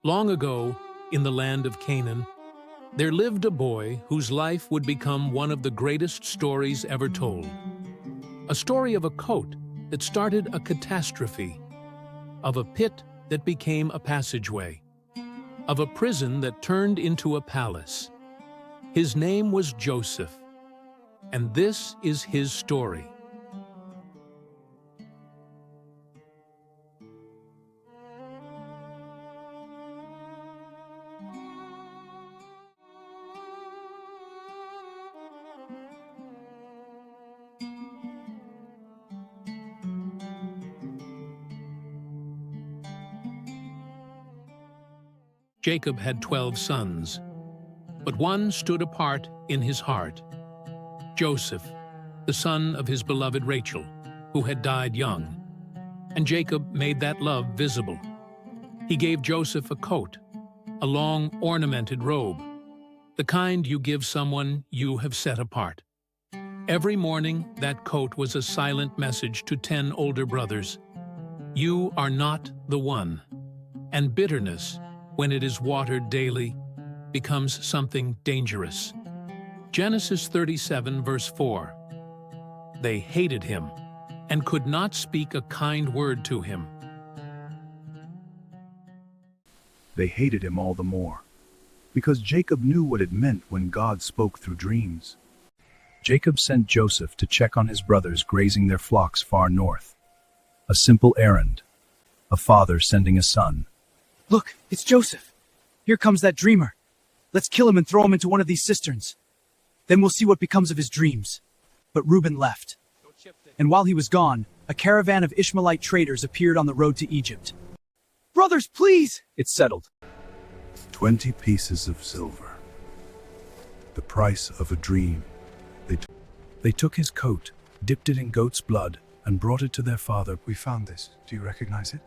Long ago, in the land of Canaan, there lived a boy whose life would become one of the greatest stories ever told. A story of a coat that started a catastrophe, of a pit that became a passageway, of a prison that turned into a palace. His name was Joseph, and this is his story. Jacob had 12 sons, but one stood apart in his heart, Joseph, the son of his beloved Rachel, who had died young. And Jacob made that love visible. He gave Joseph a coat, a long ornamented robe, the kind you give someone you have set apart. Every morning, that coat was a silent message to 10 older brothers. You are not the one. And bitterness, when it is watered daily, becomes something dangerous. Genesis 37, verse 4. They hated him and could not speak a kind word to him. They hated him all the more, because Jacob knew what it meant when God spoke through dreams. Jacob sent Joseph to check on his brothers grazing their flocks far north. A simple errand, a father sending a son. Look, it's Joseph. Here comes that dreamer. Let's kill him and throw him into one of these cisterns. Then we'll see what becomes of his dreams. But Reuben left. And while he was gone, a caravan of Ishmaelite traders appeared on the road to Egypt. Brothers, please! It's settled. 20 pieces of silver. The price of a dream. They took his coat, dipped it in goat's blood, and brought it to their father. We found this. Do you recognize it?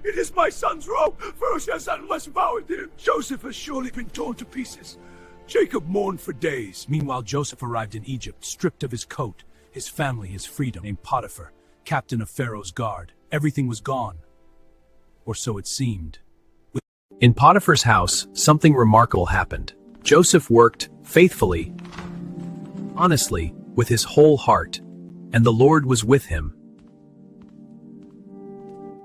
It is my son's robe, for your son was devoured him. Joseph has surely been torn to pieces. Jacob mourned for days. Meanwhile, Joseph arrived in Egypt, stripped of his coat, his family, his freedom. Named Potiphar, captain of Pharaoh's guard. Everything was gone. Or so it seemed. In Potiphar's house, something remarkable happened. Joseph worked faithfully, honestly, with his whole heart, and the Lord was with him.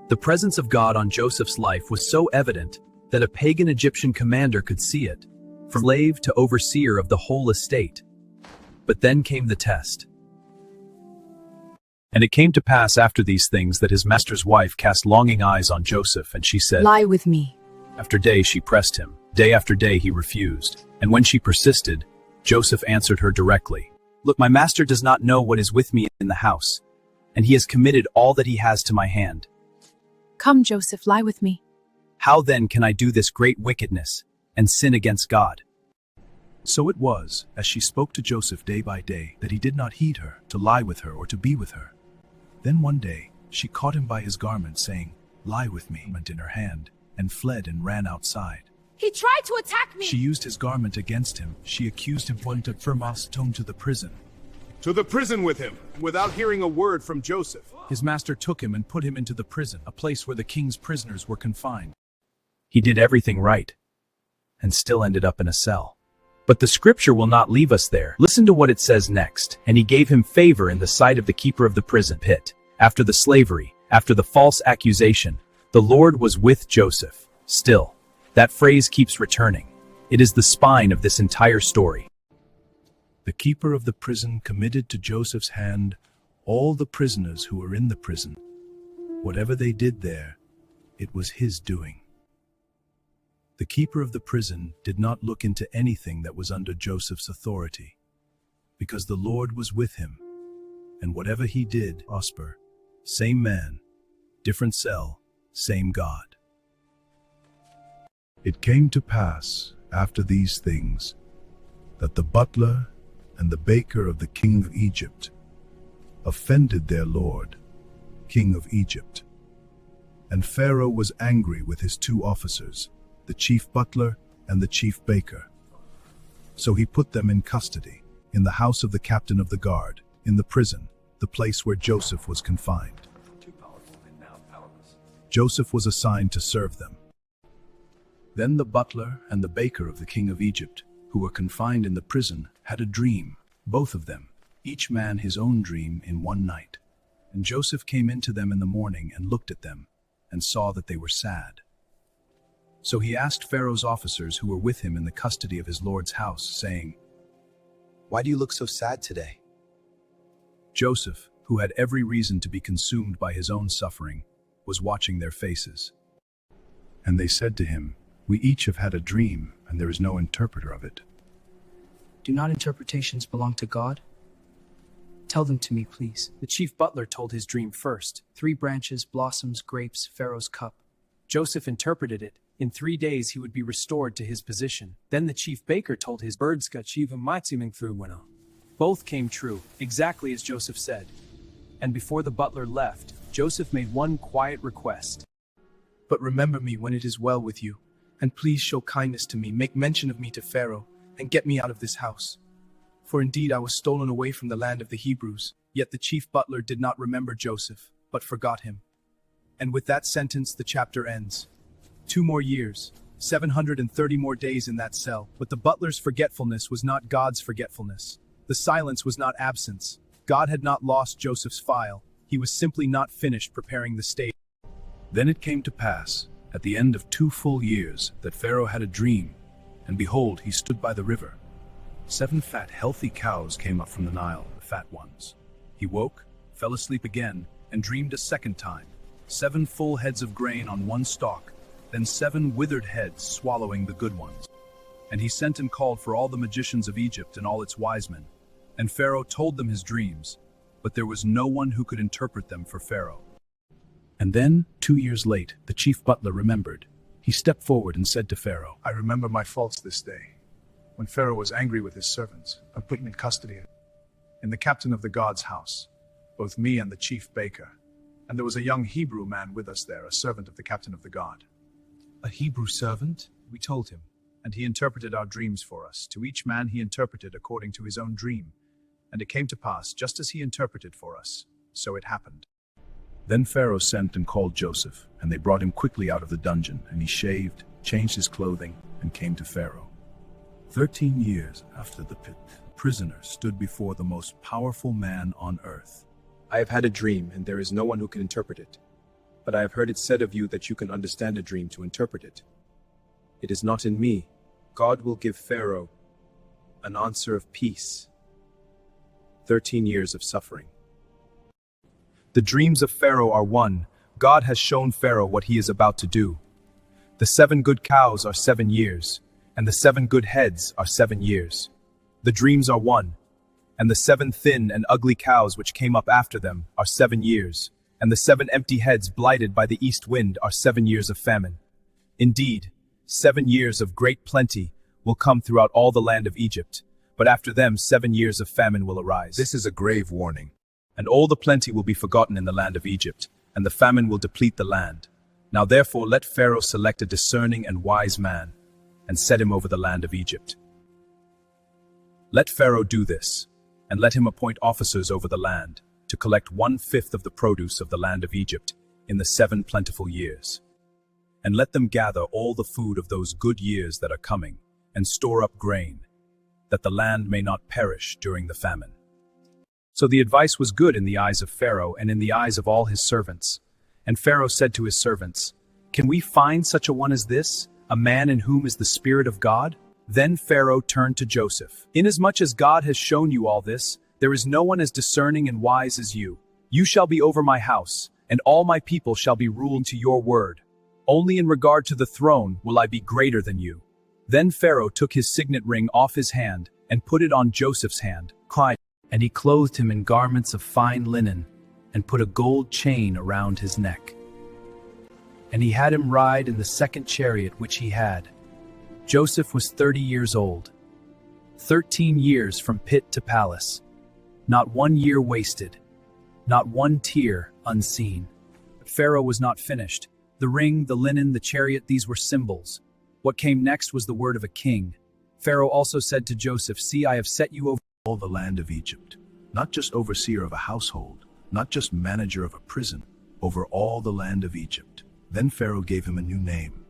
The presence of God on Joseph's life was so evident that a pagan Egyptian commander could see it, from slave to overseer of the whole estate. But then came the test. And it came to pass after these things that his master's wife cast longing eyes on Joseph, and she said, Lie with me. After day she pressed him. Day after day he refused. And when she persisted, Joseph answered her directly, Look, my master does not know what is with me in the house, and he has committed all that he has to my hand. Come, Joseph, lie with me. How then can I do this great wickedness and sin against God? So it was, as she spoke to Joseph day by day, that he did not heed her, to lie with her or to be with her. Then one day she caught him by his garment, saying, Lie with me, in her hand, and fled and ran outside. He tried to attack me. She used his garment against him. She accused him, pointing to Firmas, tome to the prison. To the prison with him, without hearing a word from Joseph. His master took him and put him into the prison, a place where the king's prisoners were confined. He did everything right, and still ended up in a cell. But the scripture will not leave us there. Listen to what it says next. And he gave him favor in the sight of the keeper of the prison pit. After the slavery, after the false accusation, the Lord was with Joseph. Still, that phrase keeps returning. It is the spine of this entire story. The keeper of the prison committed to Joseph's hand all the prisoners who were in the prison. Whatever they did there, it was his doing. The keeper of the prison did not look into anything that was under Joseph's authority, because the Lord was with him, and whatever he did, prosper. Same man, different cell, same God. It came to pass, after these things, that the butler and the baker of the king of Egypt offended their lord, king of Egypt. And Pharaoh was angry with his 2 officers, the chief butler and the chief baker. So he put them in custody, in the house of the captain of the guard, in the prison, the place where Joseph was confined. Joseph was assigned to serve them. Then the butler and the baker of the king of Egypt, who were confined in the prison, had a dream, both of them, each man his own dream in one night. And Joseph came in to them in the morning and looked at them, and saw that they were sad. So he asked Pharaoh's officers who were with him in the custody of his lord's house, saying, "Why do you look so sad today?" Joseph, who had every reason to be consumed by his own suffering, was watching their faces. And they said to him, "We each have had a dream, and there is no interpreter of it." Do not interpretations belong to God? Tell them to me, please. The chief butler told his dream first. 3 branches, blossoms, grapes, Pharaoh's cup. Joseph interpreted it. In 3 days he would be restored to his position. Then the chief baker told his birds. Both came true, exactly as Joseph said. And before the butler left, Joseph made one quiet request. But remember me when it is well with you, and please show kindness to me, make mention of me to Pharaoh, and get me out of this house. For indeed I was stolen away from the land of the Hebrews. Yet the chief butler did not remember Joseph, but forgot him. And with that sentence the chapter ends. 2 more years, 730 more days in that cell. But the butler's forgetfulness was not God's forgetfulness. The silence was not absence. God had not lost Joseph's file. He was simply not finished preparing the stage. Then it came to pass, at the end of 2 full years, that Pharaoh had a dream, and behold, he stood by the river. 7 fat, healthy cows came up from the Nile, the fat ones. He woke, fell asleep again, and dreamed a second time. 7 full heads of grain on one stalk, then 7 withered heads swallowing the good ones. And he sent and called for all the magicians of Egypt and all its wise men. And Pharaoh told them his dreams, but there was no one who could interpret them for Pharaoh. And then, 2 years late, the chief butler remembered. He stepped forward and said to Pharaoh, I remember my faults this day, when Pharaoh was angry with his servants and put me in custody in the captain of the guard's house, both me and the chief baker. And there was a young Hebrew man with us there, a servant of the captain of the guard. "A Hebrew servant?" we told him. And he interpreted our dreams for us. To each man he interpreted according to his own dream. And it came to pass, just as he interpreted for us, so it happened. Then Pharaoh sent and called Joseph, and they brought him quickly out of the dungeon, and he shaved, changed his clothing, and came to Pharaoh. 13 years after the prisoner stood before the most powerful man on earth. I have had a dream, and there is no one who can interpret it. But I have heard it said of you that you can understand a dream to interpret it. It is not in me. God will give Pharaoh an answer of peace. 13 years of suffering. The dreams of Pharaoh are one. God has shown Pharaoh what he is about to do. The 7 good cows are 7 years, and the 7 good heads are 7 years. The dreams are one, and the 7 thin and ugly cows which came up after them are 7 years, and the 7 empty heads blighted by the east wind are 7 years of famine. Indeed, 7 years of great plenty will come throughout all the land of Egypt, but after them 7 years of famine will arise. This is a grave warning. And all the plenty will be forgotten in the land of Egypt, and the famine will deplete the land. Now therefore let Pharaoh select a discerning and wise man, and set him over the land of Egypt. Let Pharaoh do this, and let him appoint officers over the land, to collect 1/5 of the produce of the land of Egypt in the 7 plentiful years. And let them gather all the food of those good years that are coming, and store up grain, that the land may not perish during the famine. So the advice was good in the eyes of Pharaoh and in the eyes of all his servants. And Pharaoh said to his servants, "Can we find such a one as this, a man in whom is the Spirit of God?" Then Pharaoh turned to Joseph. "Inasmuch as God has shown you all this, there is no one as discerning and wise as you. You shall be over my house, and all my people shall be ruled to your word. Only in regard to the throne will I be greater than you." Then Pharaoh took his signet ring off his hand and put it on Joseph's hand, crying, and he clothed him in garments of fine linen, and put a gold chain around his neck. And he had him ride in the 2nd chariot which he had. Joseph was 30 years old. 13 years from pit to palace. Not 1 year wasted. Not 1 tear unseen. But Pharaoh was not finished. The ring, the linen, the chariot, these were symbols. What came next was the word of a king. Pharaoh also said to Joseph, "See, I have set you over all the land of Egypt, not just overseer of a household, not just manager of a prison, over all the land of Egypt." Then Pharaoh gave him a new name,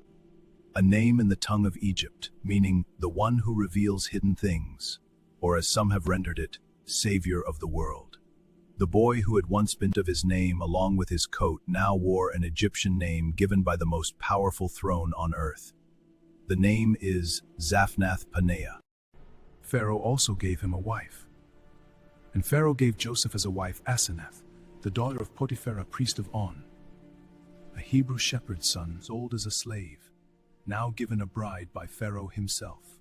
a name in the tongue of Egypt, meaning the one who reveals hidden things, or as some have rendered it, Savior of the world. The boy who had once been of his name along with his coat now wore an Egyptian name given by the most powerful throne on earth. The name is Zaphnath-Paneah. Pharaoh also gave him a wife. And Pharaoh gave Joseph as a wife Asenath, the daughter of Potiphar, priest of On, a Hebrew shepherd's son, sold as a slave, now given a bride by Pharaoh himself.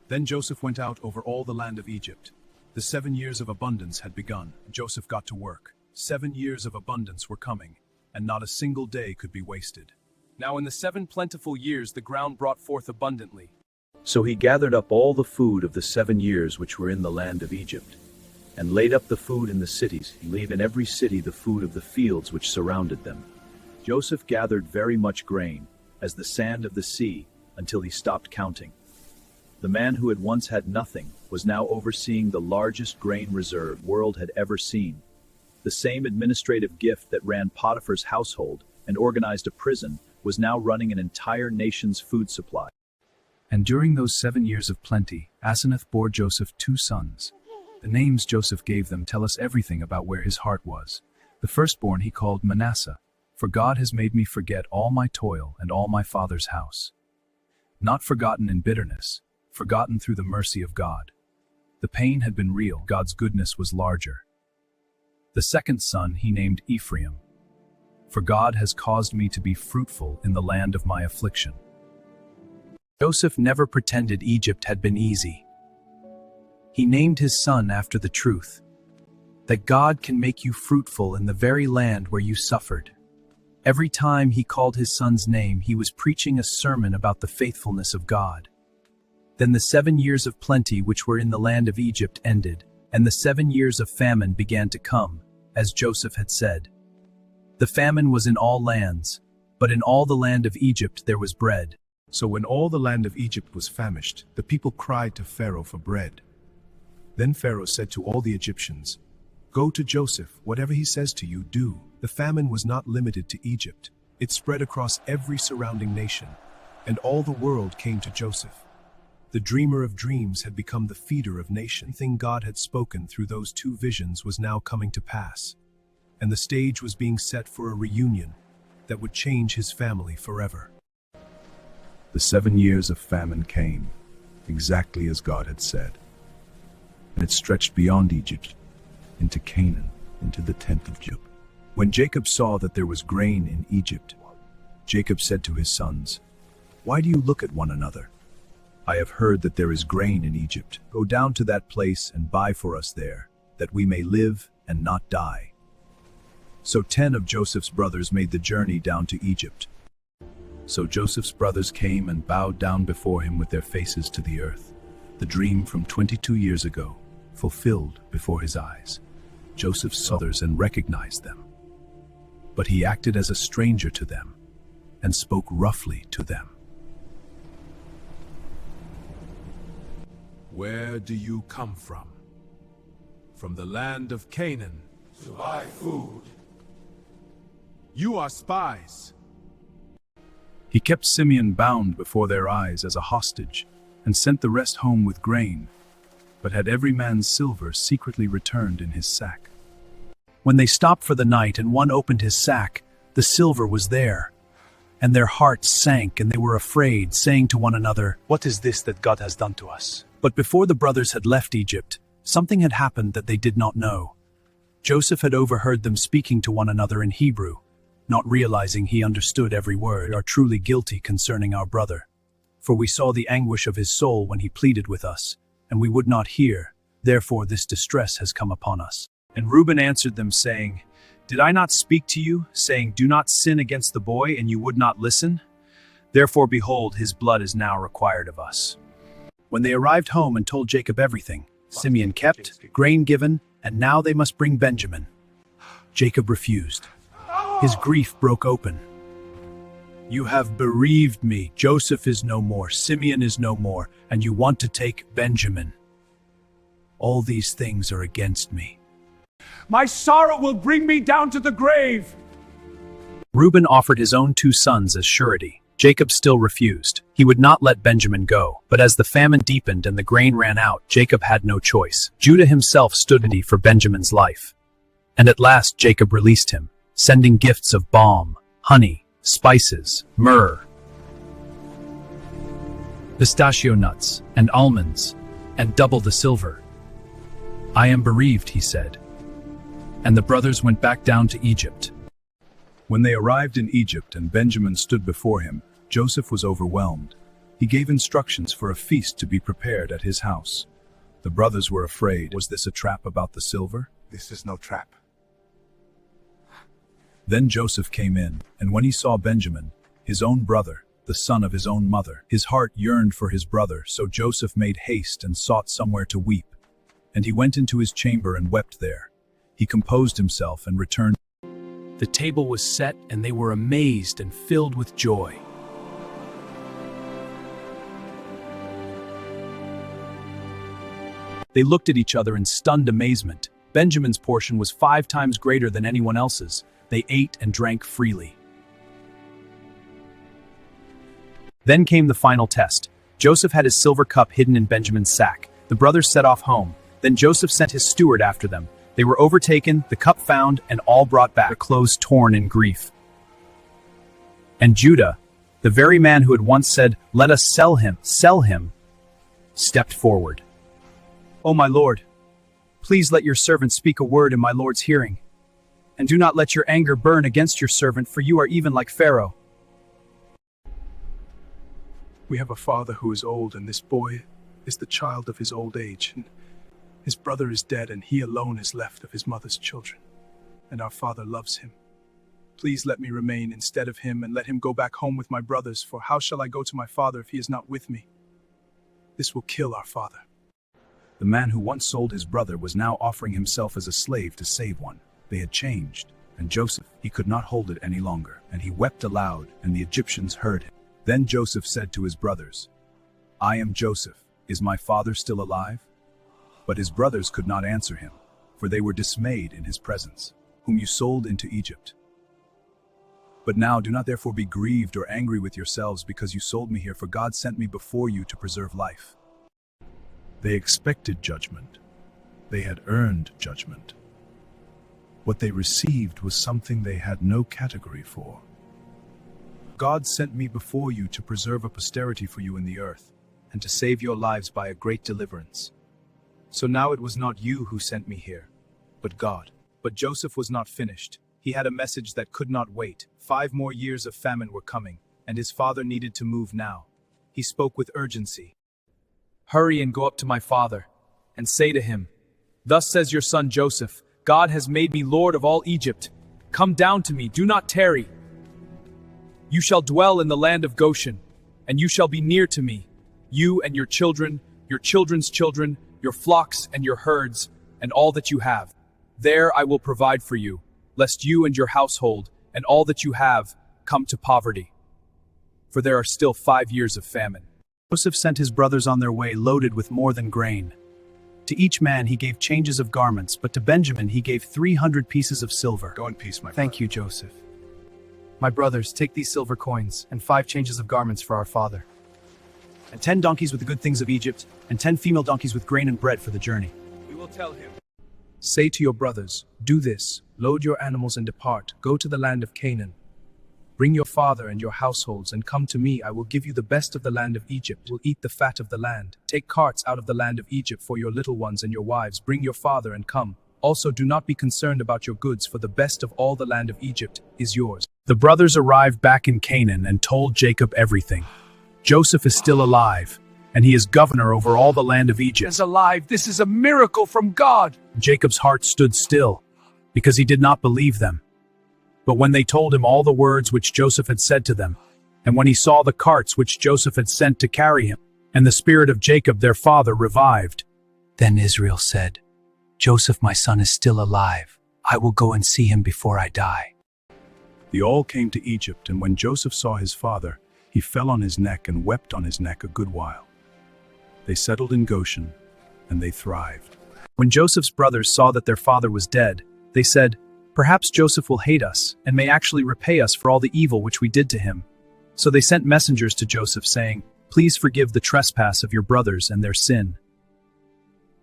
Then Joseph went out over all the land of Egypt. The 7 years of abundance had begun. Joseph got to work. 7 years of abundance were coming, and not a single day could be wasted. Now in the 7 plentiful years the ground brought forth abundantly. So he gathered up all the food of the 7 years which were in the land of Egypt, and laid up the food in the cities. He laid in every city the food of the fields which surrounded them. Joseph gathered very much grain, as the sand of the sea, until he stopped counting. The man who had once had nothing was now overseeing the largest grain reserve the world had ever seen. The same administrative gift that ran Potiphar's household and organized a prison was now running an entire nation's food supply. And during those 7 years of plenty, Asenath bore Joseph 2 sons. The names Joseph gave them tell us everything about where his heart was. The firstborn he called Manasseh, for God has made me forget all my toil and all my father's house. Not forgotten in bitterness, forgotten through the mercy of God. The pain had been real, God's goodness was larger. The second son he named Ephraim, for God has caused me to be fruitful in the land of my affliction. Joseph never pretended Egypt had been easy. He named his son after the truth, that God can make you fruitful in the very land where you suffered. Every time he called his son's name, he was preaching a sermon about the faithfulness of God. Then the 7 years of plenty which were in the land of Egypt ended, and the 7 years of famine began to come, as Joseph had said. The famine was in all lands, but in all the land of Egypt there was bread. So when all the land of Egypt was famished, the people cried to Pharaoh for bread. Then Pharaoh said to all the Egyptians, "Go to Joseph, whatever he says to you, do." The famine was not limited to Egypt. It spread across every surrounding nation, and all the world came to Joseph. The dreamer of dreams had become the feeder of nations. Everything God had spoken through those 2 visions was now coming to pass, and the stage was being set for a reunion that would change his family forever. The 7 years of famine came, exactly as God had said, and it stretched beyond Egypt, into Canaan, into the tent of Jacob. When Jacob saw that there was grain in Egypt, Jacob said to his sons, "Why do you look at one another? I have heard that there is grain in Egypt. Go down to that place and buy for us there, that we may live and not die." So 10 of Joseph's brothers made the journey down to Egypt. So Joseph's brothers came and bowed down before him with their faces to the earth. The dream from 22 years ago, fulfilled before his eyes. Joseph saw others and recognized them. But he acted as a stranger to them and spoke roughly to them. Where do you come from? From the land of Canaan. To buy food. You are spies. He kept Simeon bound before their eyes as a hostage, and sent the rest home with grain, but had every man's silver secretly returned in his sack. When they stopped for the night and one opened his sack, the silver was there, and their hearts sank and they were afraid, saying to one another, "What is this that God has done to us?" But before the brothers had left Egypt, something had happened that they did not know. Joseph had overheard them speaking to one another in Hebrew, not realizing he understood every word. "We are truly guilty concerning our brother, for we saw the anguish of his soul when he pleaded with us, and we would not hear. Therefore this distress has come upon us." And Reuben answered them, saying, "Did I not speak to you, saying, 'Do not sin against the boy,' and you would not listen? Therefore, behold, his blood is now required of us." When they arrived home and told Jacob everything, Simeon kept, grain given, and now they must bring Benjamin. Jacob refused. His grief broke open. "You have bereaved me. Joseph is no more, Simeon is no more, and you want to take Benjamin. All these things are against me." My sorrow will bring me down to the grave. Reuben offered his own 2 sons as surety. Jacob still refused. He would not let Benjamin go. But as the famine deepened and the grain ran out, Jacob had no choice. Judah himself stood ready for Benjamin's life. And at last Jacob released him, sending gifts of balm, honey, spices, myrrh, pistachio nuts, and almonds, and double the silver. "I am bereaved," he said. And the brothers went back down to Egypt. When they arrived in Egypt and Benjamin stood before him, Joseph was overwhelmed. He gave instructions for a feast to be prepared at his house. The brothers were afraid. Was this a trap about the silver? This is no trap. Then Joseph came in, and when he saw Benjamin, his own brother, the son of his own mother, his heart yearned for his brother, so Joseph made haste and sought somewhere to weep. And he went into his chamber and wept there. He composed himself and returned. The table was set, and they were amazed and filled with joy. They looked at each other in stunned amazement. Benjamin's portion was 5 times greater than anyone else's. They ate and drank freely. Then came the final test. Joseph had his silver cup hidden in Benjamin's sack. The brothers set off home. Then Joseph sent his steward after them. They were overtaken, the cup found, and all brought back, their clothes torn in grief. And Judah, the very man who had once said, "Let us sell him," stepped forward. "Oh, my lord, please let your servant speak a word in my lord's hearing. And do not let your anger burn against your servant, for you are even like Pharaoh." We have a father who is old, and this boy is the child of his old age. And his brother is dead, and he alone is left of his mother's children. And our father loves him. Please let me remain instead of him, and let him go back home with my brothers, for how shall I go to my father if he is not with me? This will kill our father. The man who once sold his brother was now offering himself as a slave to save one. They had changed, and Joseph, he could not hold it any longer, and he wept aloud, and the Egyptians heard him. Then Joseph said to his brothers, "I am Joseph. Is my father still alive?" But his brothers could not answer him, for they were dismayed in his presence, whom you sold into Egypt. But now do not therefore be grieved or angry with yourselves because you sold me here, for God sent me before you to preserve life. They expected judgment. They had earned judgment. What they received was something they had no category for. God sent me before you to preserve a posterity for you in the earth, and to save your lives by a great deliverance. So now it was not you who sent me here, but God. But Joseph was not finished. He had a message that could not wait. 5 more years of famine were coming, and his father needed to move now. He spoke with urgency. "Hurry and go up to my father, and say to him, 'Thus says your son Joseph, God has made me lord of all Egypt. Come down to me, do not tarry. You shall dwell in the land of Goshen, and you shall be near to me, you and your children, your children's children, your flocks and your herds, and all that you have. There I will provide for you, lest you and your household, and all that you have, come to poverty. For there are still 5 years of famine." Joseph sent his brothers on their way loaded with more than grain. To each man he gave changes of garments, but to Benjamin he gave 300 pieces of silver. Go in peace, my Thank you, Joseph. My brothers, take these silver coins and 5 changes of garments for our father, and 10 donkeys with the good things of Egypt, and 10 female donkeys with grain and bread for the journey. We will tell him. Say to your brothers, "Do this, load your animals and depart, go to the land of Canaan. Bring your father and your households, and come to me. I will give you the best of the land of Egypt, will eat the fat of the land. Take carts out of the land of Egypt for your little ones and your wives. Bring your father and come. Also do not be concerned about your goods, for the best of all the land of Egypt is yours." The brothers arrived back in Canaan and told Jacob everything. Joseph is still alive, and he is governor over all the land of Egypt. Is alive. This is a miracle from God. Jacob's heart stood still, because he did not believe them. But when they told him all the words which Joseph had said to them, and when he saw the carts which Joseph had sent to carry him, and the spirit of Jacob their father revived. Then Israel said, "Joseph, my son, is still alive. I will go and see him before I die." They all came to Egypt, and when Joseph saw his father, he fell on his neck and wept on his neck a good while. They settled in Goshen, and they thrived. When Joseph's brothers saw that their father was dead, they said, "Perhaps Joseph will hate us, and may actually repay us for all the evil which we did to him." So they sent messengers to Joseph saying, "Please forgive the trespass of your brothers and their sin."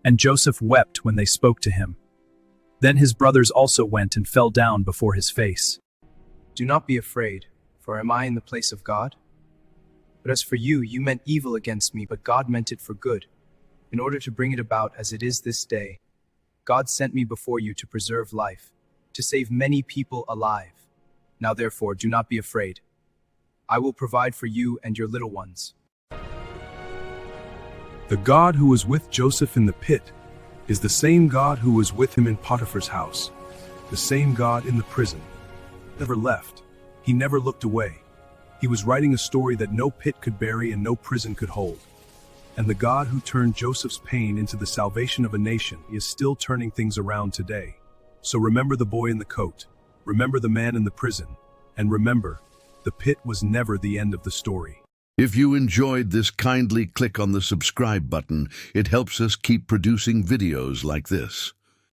And Joseph wept when they spoke to him. Then his brothers also went and fell down before his face. Do not be afraid, for am I in the place of God? But as for you, you meant evil against me, but God meant it for good, in order to bring it about as it is this day. God sent me before you to preserve life, to save many people alive. Now therefore, do not be afraid. I will provide for you and your little ones. The God who was with Joseph in the pit is the same God who was with him in Potiphar's house, the same God in the prison. Never left. He never looked away. He was writing a story that no pit could bury and no prison could hold. And the God who turned Joseph's pain into the salvation of a nation is still turning things around today. So remember the boy in the coat, remember the man in the prison, and remember, the pit was never the end of the story. If you enjoyed this, kindly click on the subscribe button. It helps us keep producing videos like this.